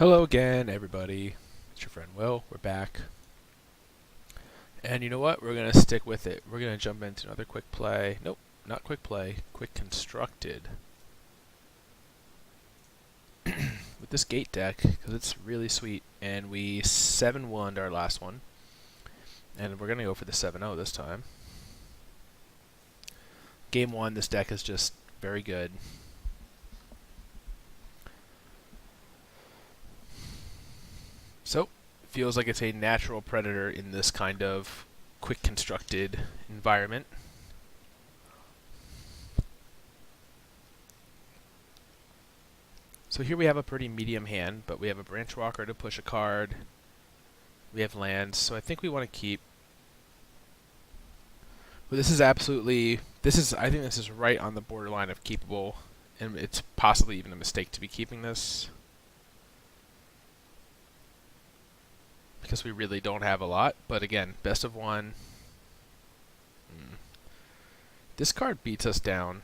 Hello again, everybody. It's your friend Will. We're back. And you know what? We're going to stick with it. We're going to jump into another quick play. Nope, not quick play. Quick constructed. With this gate deck, because it's really sweet. And we 7-1'd our last one. And we're going to go for the 7-0 this time. Game 1, this deck is just very good. So, feels like it's a natural predator in this kind of quick constructed environment. So here we have a pretty medium hand, but we have a Branchwalker to push a card. We have lands, so I think we want to keep. Well, this is absolutely. I think this is right on the borderline of keepable, and it's possibly even a mistake to be keeping this. Because we really don't have a lot, but again, best of one. This card beats us down.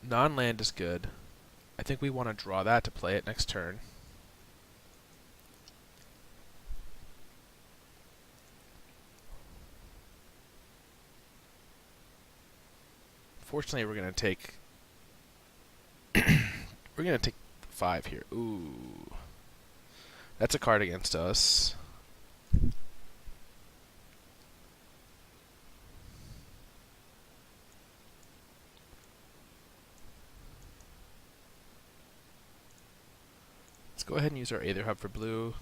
Non-land is good. I think we want to draw that to play it next turn. Fortunately, we're going to take we're going to take 5 here. Ooh. That's a card against us. Let's go ahead and use our Aether Hub for blue.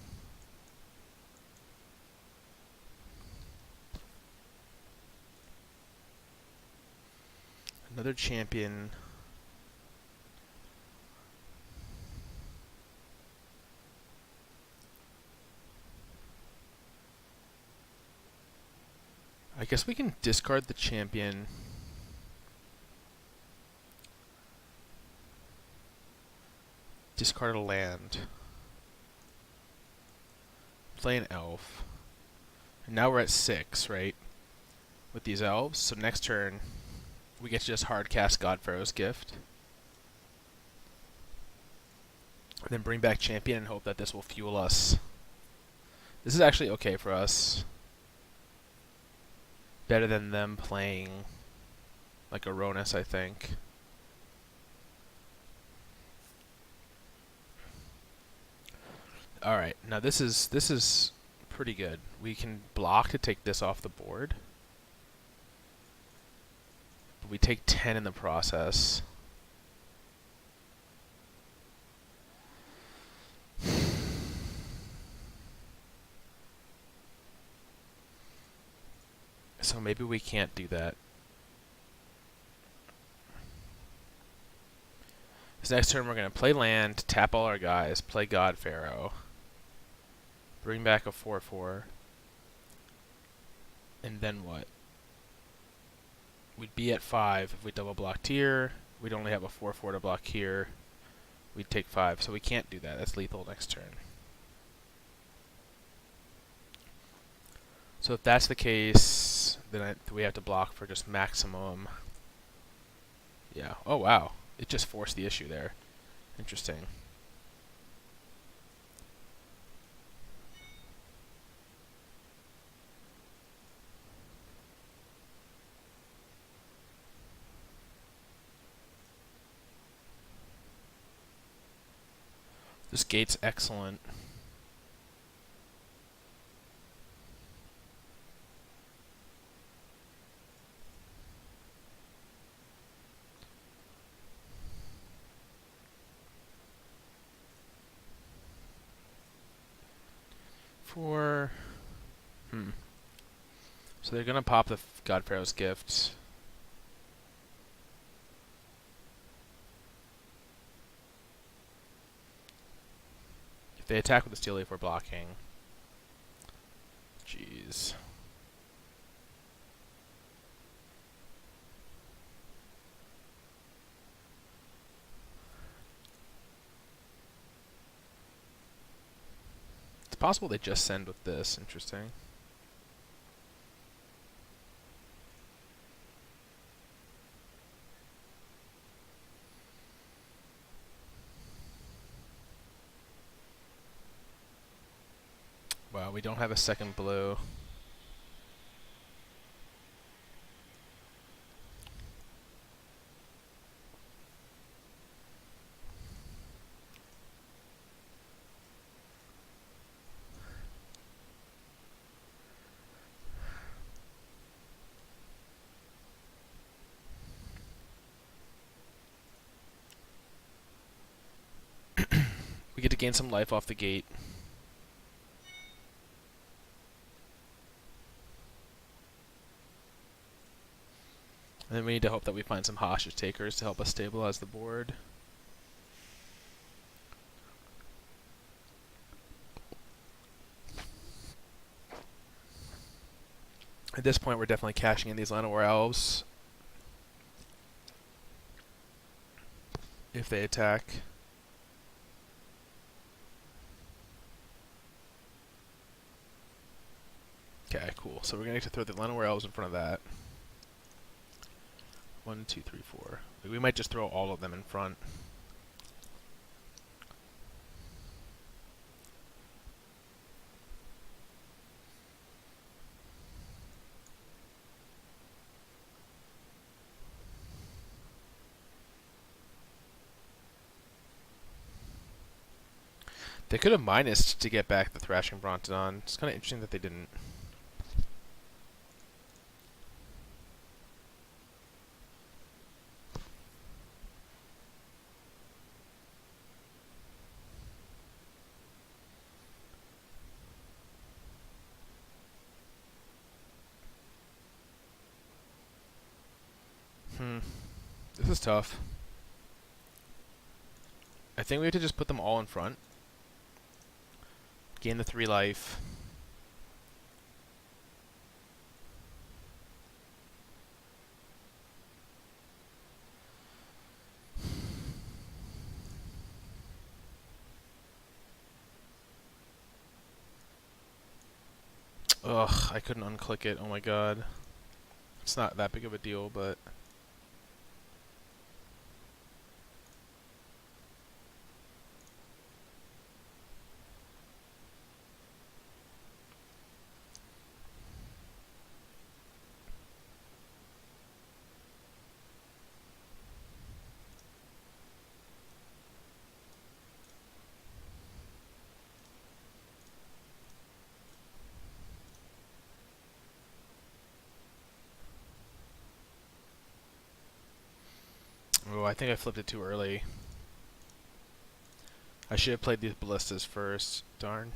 Another champion. I guess we can discard the champion. Discard a land. Play an elf. And now we're at 6, right? With these elves. So next turn, we get to just hard cast God-Pharaoh's Gift. And then bring back champion and hope that this will fuel us. This is actually okay for us. Better than them playing like Aronis, I think. Alright, now this is pretty good. We can block to take this off the board. But we take 10 in the process. So maybe we can't do that. This next turn we're going to play land, tap all our guys, play God-Pharaoh. Bring back a 4/4. And then what? We'd be at 5 if we double blocked here. We'd only have a 4/4 to block here. We'd take 5, so we can't do that. That's lethal next turn. So if that's the case, then we have to block for just maximum. Yeah. Oh, wow. It just forced the issue there. Interesting. This gate's excellent. So they're gonna pop the God-Pharaoh's Gift. If they attack with the Steel Leaf, we're blocking. Jeez. It's possible they just send with this. Interesting. we don't have a second blue. We get to gain some life off the gate. And then we need to hope that we find some hostage takers to help us stabilize the board. At this point, we're definitely cashing in these Llanowar Elves if they attack. Okay, cool. So we're going to have to throw the Llanowar Elves in front of that. 1, 2, 3, 4. We might just throw all of them in front. They could have minused to get back the Thrashing Brontodon. It's kind of interesting that they didn't. This is tough. I think we have to just put them all in front. Gain the 3 life. Ugh, I couldn't unclick it. Oh my god. It's not that big of a deal, but... Oh, I think I flipped it too early. I should have played these ballistas first. Darn.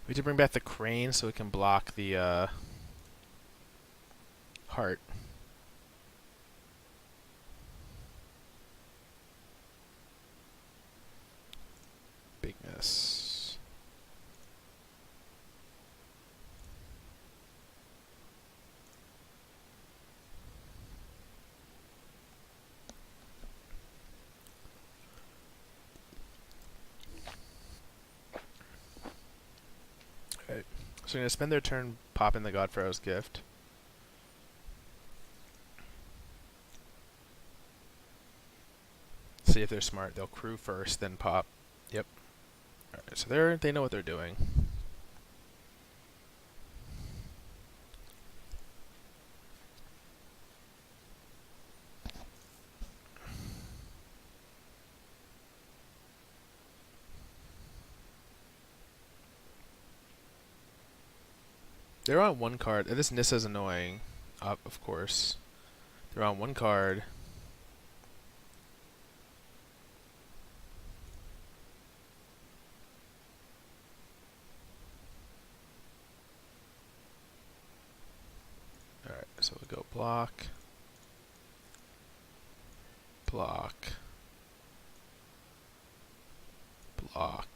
We need to bring back the crane so we can block the heart. Big mess. Alright. So we're going to spend their turn popping the God-Pharaoh's gift. See if they're smart. They'll crew first, then pop. Yep. Alright, so they know what they're doing. They're on 1 card. This Nissa's annoying, of course. They're on 1 card. Alright, so we'll go block. Block. Block.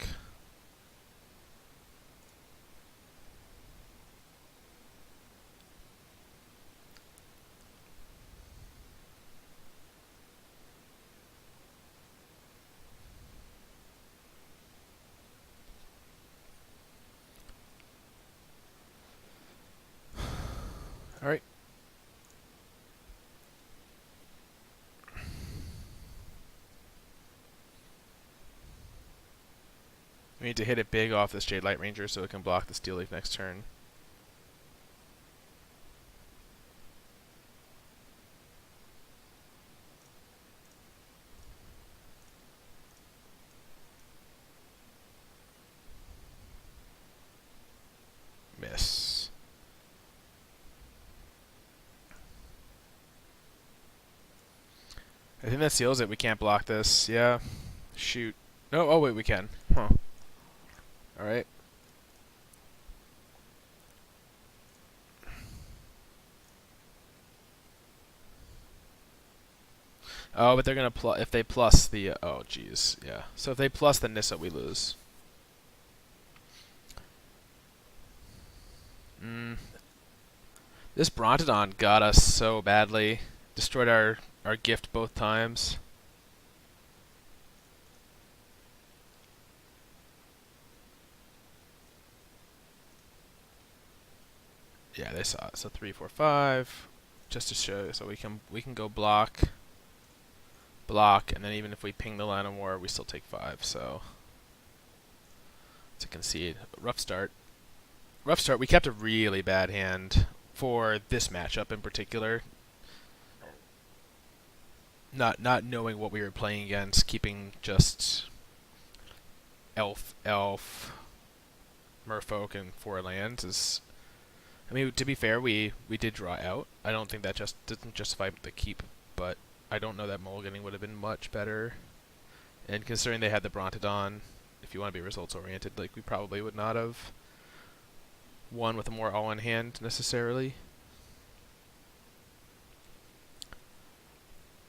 We need to hit it big off this Jadelight Ranger so it can block the Steel Leaf next turn. Miss. I think that seals it. We can't block this. Yeah. Shoot. No, oh wait, we can. Huh. Alright. Oh, but they're gonna if they plus the oh geez, yeah. So if they plus the Nissa, we lose. This Brontodon got us so badly. Destroyed our gift both times. Yeah, they saw it. So 3, 4, 5, just to show. So we can go block, and then even if we ping the Llanowar, we still take 5. So to concede, rough start. Rough start. We kept a really bad hand for this matchup in particular. Not knowing what we were playing against, keeping just elf, merfolk, and 4 lands is. I mean, to be fair, we did draw out. I don't think that just doesn't justify the keep, but I don't know that mulliganing would have been much better. And considering they had the Brontodon, if you want to be results oriented, like we probably would not have won with a more all in hand necessarily.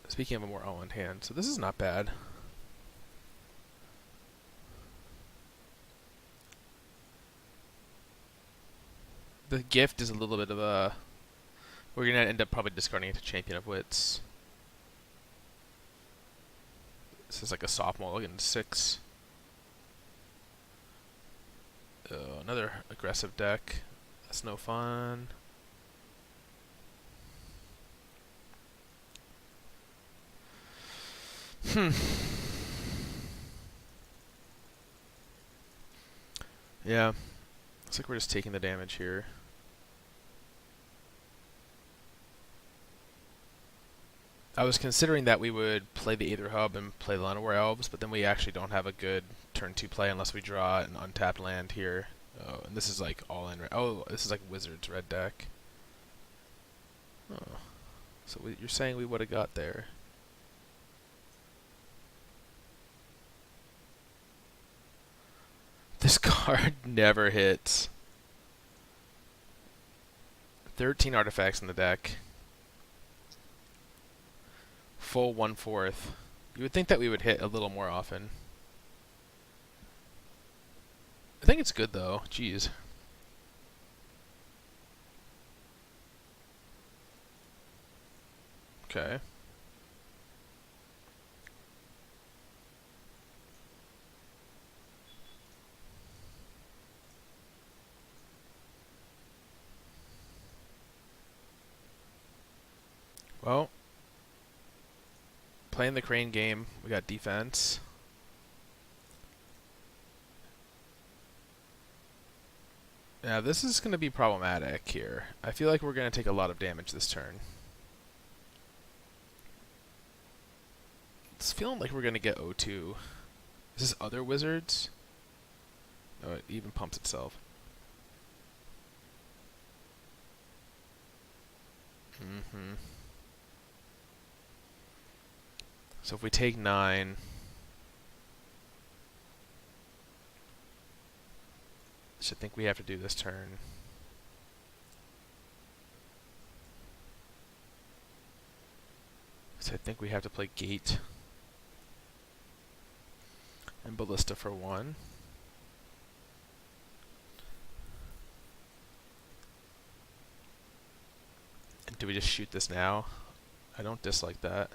Speaking of a more all in hand, so this is not bad. The gift is a little bit of a. We're gonna end up probably discarding it to Champion of Wits. This is like a soft mulligan 6. Another aggressive deck. That's no fun. Yeah. Looks like we're just taking the damage here. I was considering that we would play the Aether Hub and play the Llanowar Elves, but then we actually don't have a good turn 2 play unless we draw an untapped land here. Oh, and this is like all in. Oh, this is like Wizards red deck. Oh, so you're saying we would have got there? This card never hits. 13 artifacts in the deck. Full 1/4. You would think that we would hit a little more often. I think it's good though. Jeez. Okay. Well, playing the Crane game, we got defense. Now this is going to be problematic here. I feel like we're going to take a lot of damage this turn. It's feeling like we're going to get O2. Is this other wizards? No, it even pumps itself. So if we take 9, I think we have to do this turn. So I think we have to play Gate and Ballista for 1. And do we just shoot this now? I don't dislike that.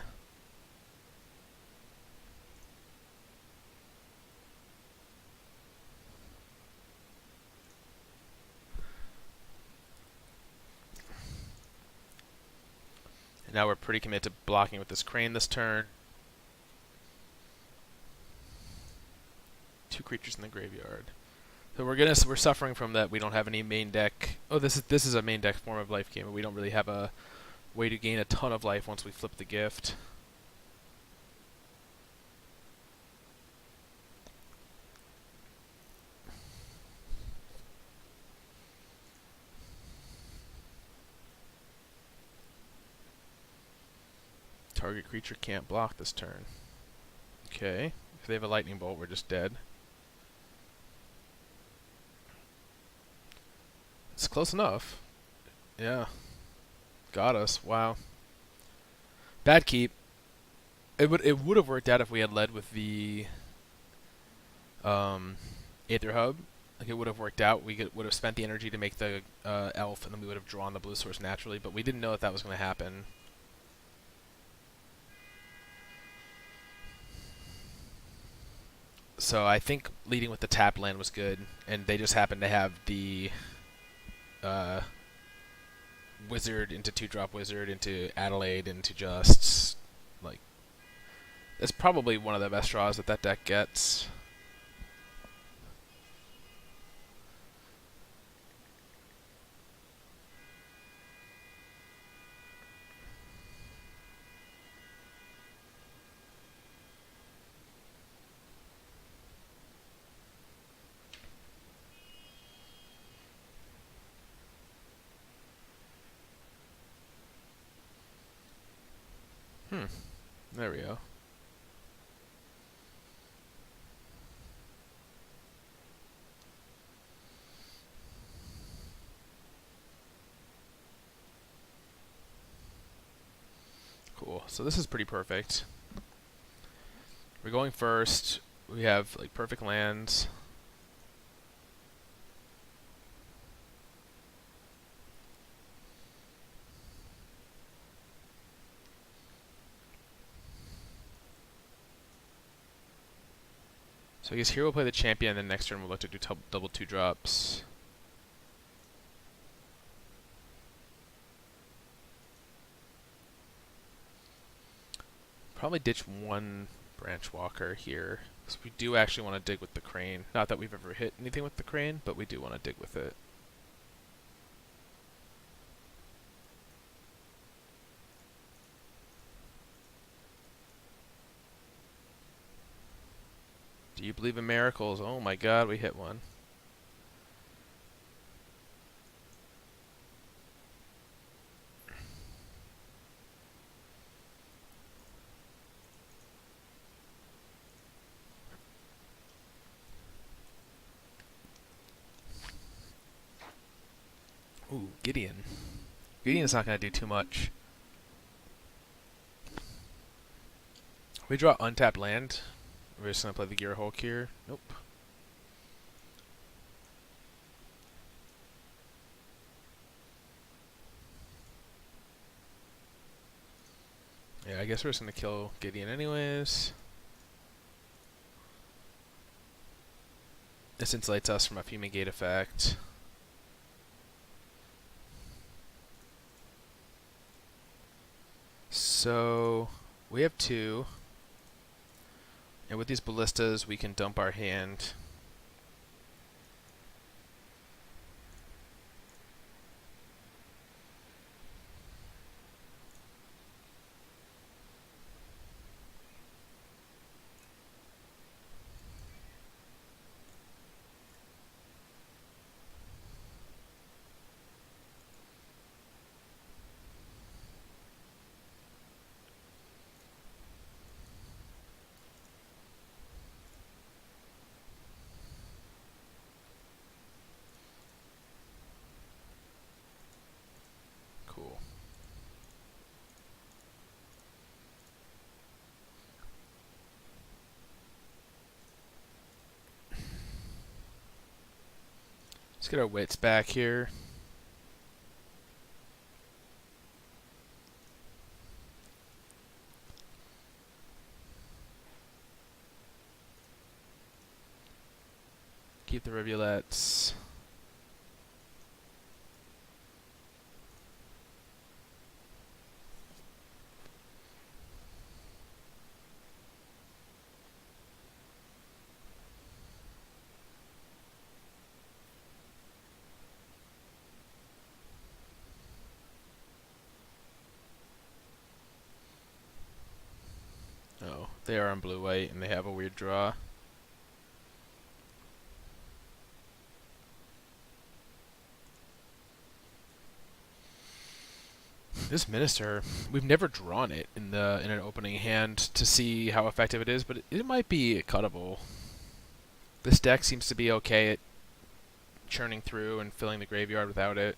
And now we're pretty committed to blocking with this Crane this turn. 2 creatures in the graveyard. So we're suffering from that. We don't have any main deck. Oh, this is a main deck form of life game, but we don't really have a way to gain a ton of life once we flip the gift. Target creature can't block this turn. Okay. If they have a lightning bolt, we're just dead. It's close enough. Yeah. Got us. Wow. Bad keep. It would have worked out if we had led with the Aether Hub. Like, it would have worked out. We would have spent the energy to make the elf, and then we would have drawn the blue source naturally, but we didn't know that was going to happen. So I think leading with the tap land was good, and they just happened to have the wizard into 2-drop wizard into Adelaide into just, like, it's probably one of the best draws that deck gets. There we go. Cool. So this is pretty perfect. We're going first. We have, like, perfect lands. So I guess here we'll play the champion, and then next turn we'll look to do double 2-drops. Probably ditch one Branchwalker here, because we do actually want to dig with the crane. Not that we've ever hit anything with the crane, but we do want to dig with it. Do you believe in miracles? Oh my god, we hit one. Ooh, Gideon. Gideon's not going to do too much. We draw untapped land. We're just going to play the Gearhulk here. Nope. Yeah, I guess we're just going to kill Gideon anyways. This insulates us from a fumigate effect. So we have 2. And with these ballistas, we can dump our hand. Cool. Let's get our wits back here. Keep the rivulets. They are on blue-white, and they have a weird draw. This Minister, we've never drawn it in an opening hand to see how effective it is, but it might be cuttable. This deck seems to be okay at churning through and filling the graveyard without it.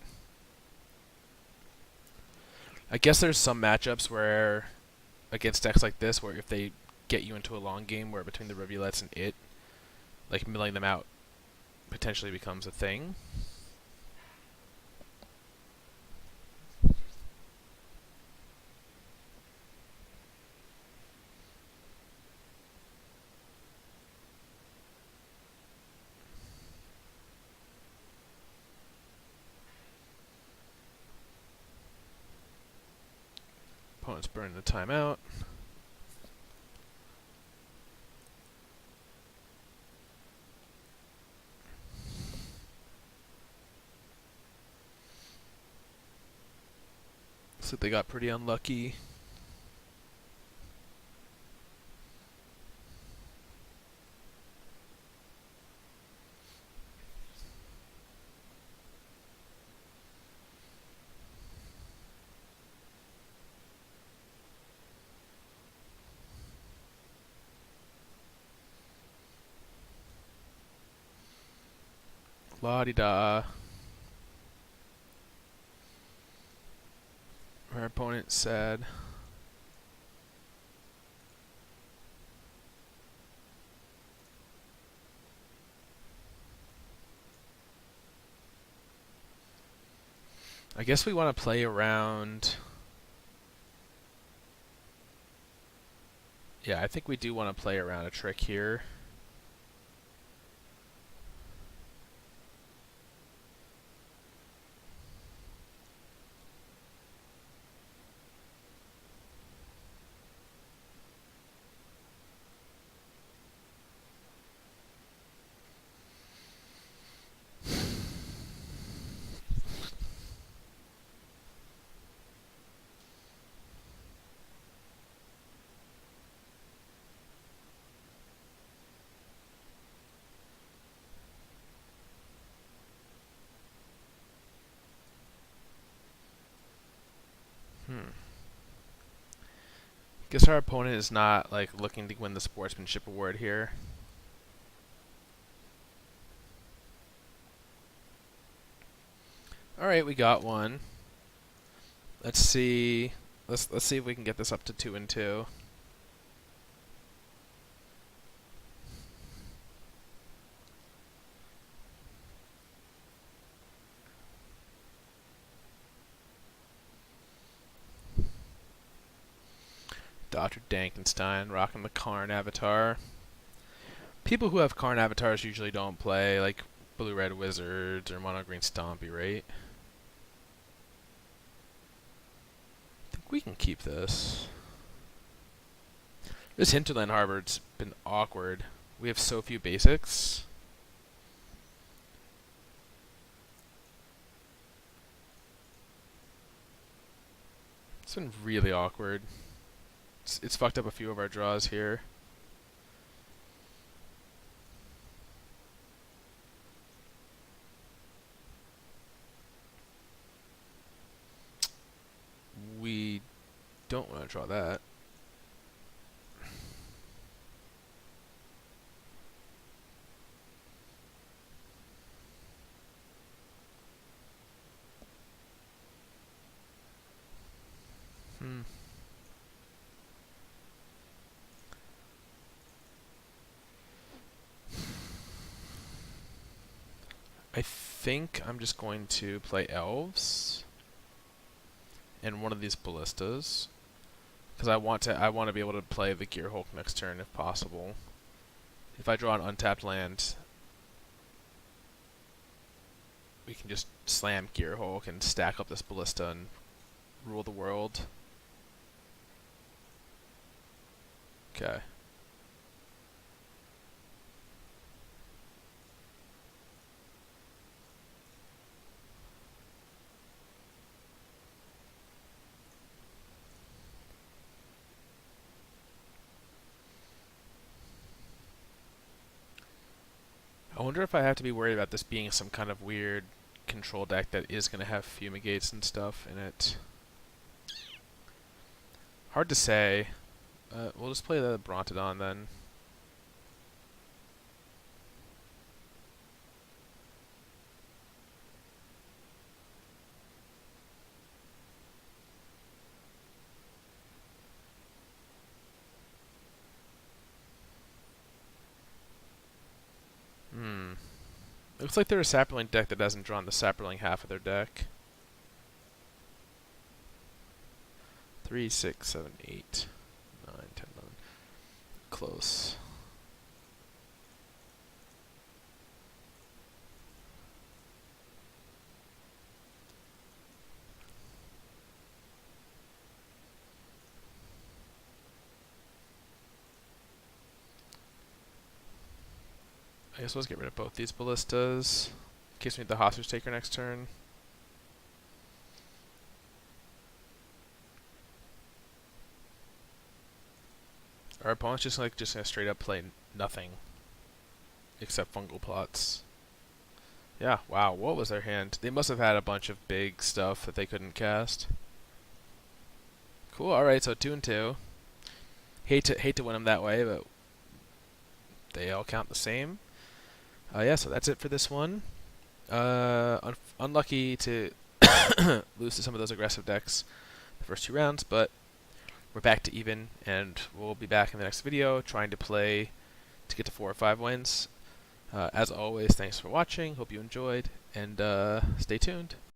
I guess there's some matchups where, against decks like this, where if they get you into a long game where between the Rivulets and it, like milling them out potentially becomes a thing. Opponent's burning the timeout. So they got pretty unlucky. La-di-da. Our opponent's sad. I guess we want to play around. Yeah, I think we do want to play around a trick here. Guess our opponent is not like looking to win the sportsmanship award here. All right, we got one. Let's see. Let's see if we can get this up to 2-2. Dr. Dankenstein rocking the Karn avatar. People who have Karn avatars usually don't play like blue-red wizards or mono-green stompy, right? I think we can keep this. This Hinterland Harbor's been awkward. We have so few basics. It's been really awkward. It's fucked up a few of our draws here. We don't want to draw that. I think I'm just going to play Elves and one of these Ballistas because I want to be able to play the Gearhulk next turn if possible. If I draw an untapped land, we can just slam Gearhulk and stack up this Ballista and rule the world. Okay. wonder if I have to be worried about this being some kind of weird control deck that is going to have fumigates and stuff in it. Hard to say. We'll just play the Brontodon then. Looks like they're a Saproling deck that hasn't drawn the Saproling half of their deck. 3, 6, 7, 8, 9, 10, 11. Close. I guess let's get rid of both these ballistas. In case we need the hostage taker next turn. Our opponent's just gonna straight up play nothing. Except fungal plots. Yeah, wow, what was their hand? They must have had a bunch of big stuff that they couldn't cast. Cool, alright, so 2 and 2. Hate to win them that way, but they all count the same. Yeah, so that's it for this one. Unlucky to lose to some of those aggressive decks the first 2 rounds, but we're back to even, and we'll be back in the next video trying to play to get to 4 or 5 wins. As always, thanks for watching. Hope you enjoyed, and stay tuned.